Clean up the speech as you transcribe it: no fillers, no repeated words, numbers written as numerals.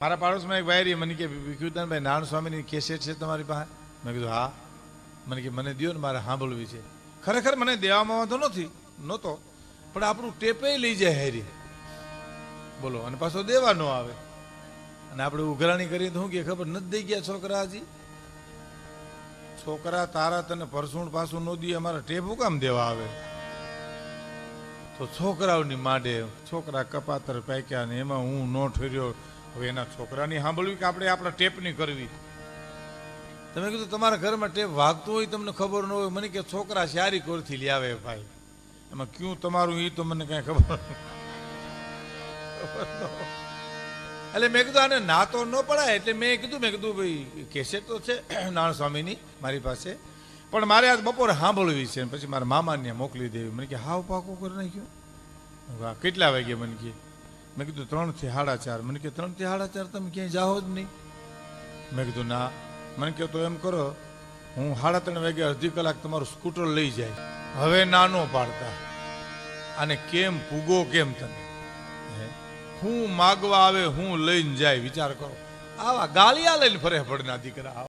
મારા પાડોશમાં એક ભાઈ મને કે વિકુદાનભાઈ નારાયણ સ્વામીની કેસેટ છે તમારી પાસે? મેં કીધું હા. મને કે મને દો ને, મારે સાંભળવી છે. ખરેખર મને દેવામાં વાંધો નહોતો, પણ આપણું ટેપે લઈ જાય હેરી, બોલો, અને પાછો દેવા ન આવે, અને આપણે ઉઘરાણી કરીએ તો શું કે ખબર નથી દઈ ગયા છોકરા. હજી છોકરા તારા તને પરસુણ પાછું ન દે, અમારા ટેપ હું કામ દેવા આવે? તો છોકરાઓની માંડે છોકરા કપાતર પાક્યા ને એમાં હું ન ઠર્યો. હવે એના છોકરાની સાંભળવી કે આપણે આપણા ટેપની કરવી? તમે કીધું તમારા ઘરમાં ટેપ વાગતું હોય તમને ખબર ન હોય. મને કે છોકરા સારી કોરથી લઈ આવે ભાઈ, એમાં ક્યું તમારું એ તો મને કઈ ખબર એટલે મેં કીધું આને ના તો ન પડાય. એટલે મેં કીધું ભાઈ કેસેટ તો છે નારાયણ સ્વામીની મારી પાસે, પણ મારે આજ બપોરે સાંભળવી છે, પછી મારા મામાને મોકલી દેવી. મને કે હાવ પાકું કરી નાખ્યું. કેટલા વાગ્યા? મને કે, મેં કીધું 3 થી 4:30. મને કે 3 થી 4:30 તમે ક્યાંય જાઓ જ નહીં? મેં કીધું ના. મને કહો તો એમ કરો, હું 3:30 વાગે અડધી કલાક તમારું સ્કૂટર લઈ જાય. હવે નાનો પાડતા અને કેમ પૂગો કેમ તમે? હું માગવા આવે, હું લઈને જાય, વિચાર કરો. આવા ગાળિયા લઈને ફરે પડના દીકરા.